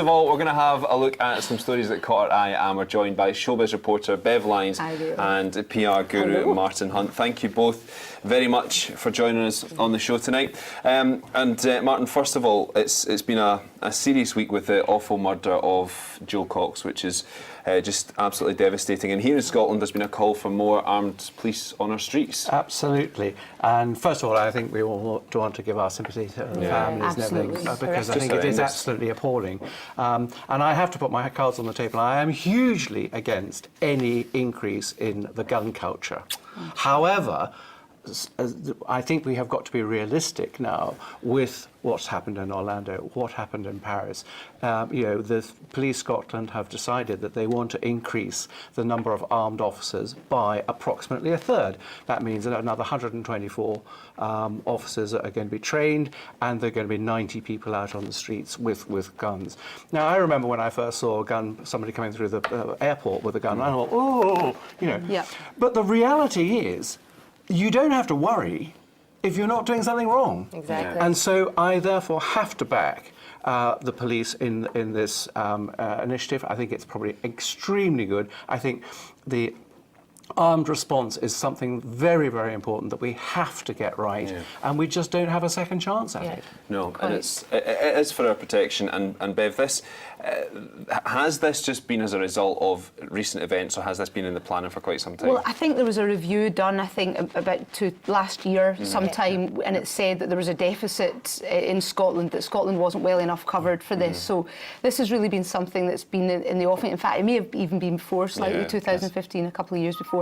of all, we're going to have a look at some stories that caught our eye, and we're joined by showbiz reporter Bev Lyons and PR guru Martin Hunt. Thank you both very much for joining us on the show tonight. Martin, first of all, it's been a serious week with the awful murder of Joe Cox, which is just absolutely devastating. And here in Scotland, there's been a call for more armed police on our streets. Absolutely. And first of all, I think we all want to give our sympathy to the families and everything, because I think it is absolutely appalling. And I have to put my cards on the table. I am hugely against any increase in the gun culture. However, I think we have got to be realistic now with what's happened in Orlando, what happened in Paris. The Police Scotland have decided that they want to increase the number of armed officers by approximately a third. That means that another 124 officers are going to be trained, and there are going to be 90 people out on the streets with guns. Now, I remember when I first saw somebody coming through the airport with a gun, and I thought, oh, Yeah. But the reality is, you don't have to worry if you're not doing something wrong. Exactly. And so I therefore have to back the police in this initiative. I think it's probably extremely good. I think the armed response is something very, very important that we have to get right, and we just don't have a second chance at it. No, and it is for our protection. And Bev, has this just been as a result of recent events, or has this been in the planning for quite some time? Well, I think there was a review done, about last year sometime, and it said that there was a deficit in Scotland, that Scotland wasn't well enough covered for this. So this has really been something that's been in the offing. In fact, it may have even been before, slightly, 2015, a couple of years before.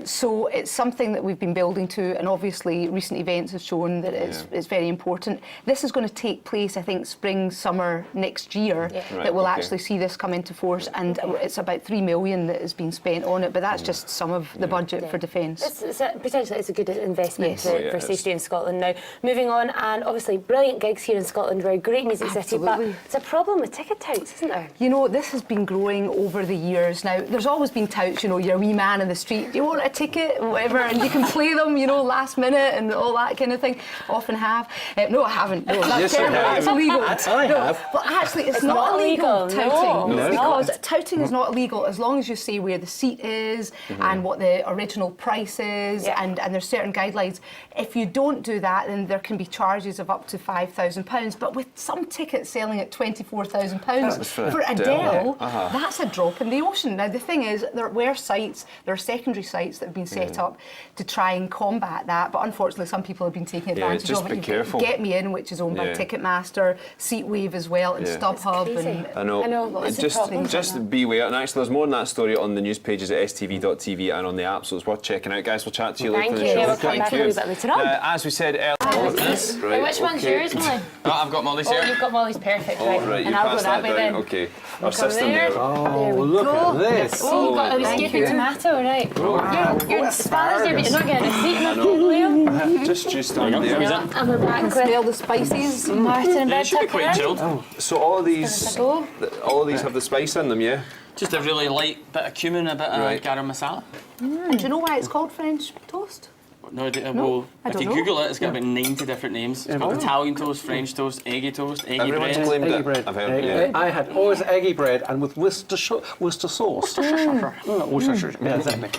So it's something that we've been building to, and obviously recent events have shown that it's very important. This is going to take place, I think, spring, summer next year, that we'll actually see this come into force, and it's about 3 million that has been spent on it, but that's just some of the budget for defence. Potentially it's a good investment for safety in Scotland. Now, moving on, and obviously brilliant gigs here in Scotland, we're a great music city, but it's a problem with ticket touts, isn't there? You know, this has been growing over the years. Now, there's always been touts, you're a wee man in the street, do you want a ticket, whatever, and you can play them, last minute and all that kind of thing. Often have. No, I haven't. No, that's terrible. That's illegal. I have. But actually, it's not illegal, touting. No. Because touting is not illegal as long as you say where the seat is and what the original price is, and there's certain guidelines. If you don't do that, then there can be charges of up to £5,000. But with some tickets selling at £24,000 for Adele, that's a drop in the ocean. Now, the thing is, there are secondary sites that have been set up to try and combat that, but unfortunately some people have been taking advantage of it. Careful. Get Me In, which is owned by Ticketmaster, Seatwave as well, and StubHub. And I know. Just beware. And actually, there's more on that story on the news pages at stv.tv and on the app, so it's worth checking out. Guys, we'll chat to you later in the show. Thank you. As we said earlier, which one's yours, Molly? I've got Molly's here. Oh, you've got Molly's, perfect. Right, and I'll go that way then. Okay. Our system there. Oh, look at this. Oh, you've got a escaping tomato, right? You're Spanish there, but you're not getting a seat in a blue. Just juiced on there. And we're back with smell the spices. Martin and Bev. Should be quite chilled. So all of these have the spice in them, yeah? Just a really light bit of cumin, a bit of garam masala. And do you know why it's called French toast? No, well, if you Google it, it's got about 90 different names. It's got Italian toast, French toast, eggy eggy Everyone's bread. claimed Eggy it. bread. I've heard, I had always eggy bread and with Worcester sauce. Worcestershire. Yeah, exactly.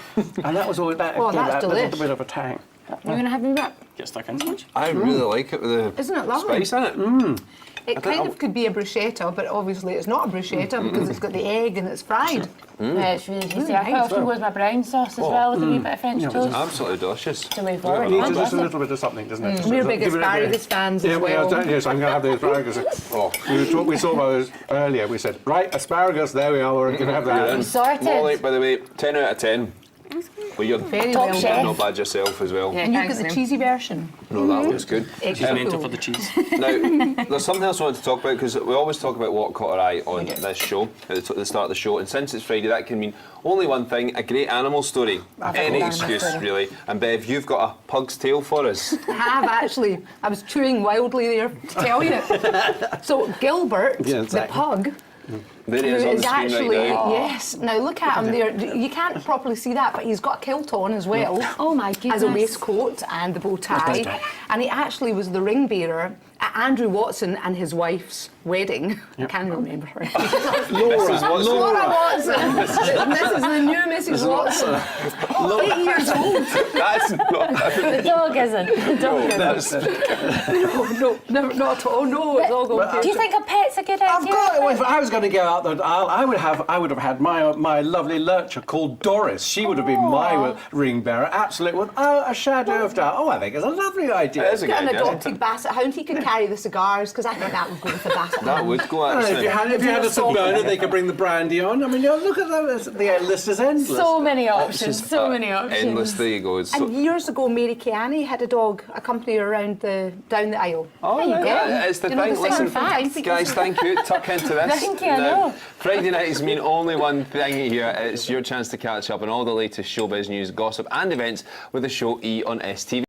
And that was always that. Oh, that's a little delicious. bit of a tang. You're going to have them back? Get stuck into it. I really like it with the Isn't it lovely? spice in it. It kind of could be a bruschetta, but obviously it's not a bruschetta because it's got the egg and it's fried. Yeah, it's really tasty. I quite often go with my brown sauce as well, with a wee bit of French toast. Absolutely delicious. The way forward. It needs just a little bit of something, doesn't it? We're big asparagus fans as well. Yes, I'm going to have the asparagus. We saw those earlier. We said, right, asparagus, there we are, we're going to have that. Sorted. Molly, by the way, 10 out of 10. Well, you're Top chef. not bad yourself as well. And you've got the cheesy version. No, that looks good. She's mental for the cheese. Now, there's something else I wanted to talk about, because we always talk about what caught our eye on this show, at the start of the show, and since it's Friday, that can mean only one thing: a great animal story. Any excuse, really. And Bev, you've got a pug's tail for us. I have actually. I was chewing wildly there to tell you. So Gilbert, the pug, There he is on the screen actually, right now. yes. Now look at him there. You can't properly see that, but he's got a kilt on as well. Oh my goodness. As a waistcoat and the bow tie. And he actually was the ring bearer at Andrew Watson and his wife's wedding. I can't remember her. Laura Watson. This is the new Mrs. Watson. 8 years old. That's not. The dog isn't. The dog isn't. No, not at all. No, it's all going. Do you think a pet's a good idea? I've got it. If I was going to go out the aisle, I would have had my lovely lurcher called Doris. She would have been my ring bearer, absolutely, without a shadow of doubt. Oh, I think it's a lovely idea. It is a good Get an idea. adopted basset hound. He could carry the cigars because I think that would go with the basset hound. That would go actually. If you had a St Bernard, they could bring the brandy on. I mean, look at that. The list is endless. So many options. So many options. Endless. There you go. And years ago, Mary Keane had a dog accompany her around down the aisle. Oh, there you go. It's the You know, thing. the Listen, facts. guys, thank you. Tuck into this. Thank you, I Now, know. Friday nights mean only one thing here. It's your chance to catch up on all the latest showbiz news, gossip, and events with the show E on STV.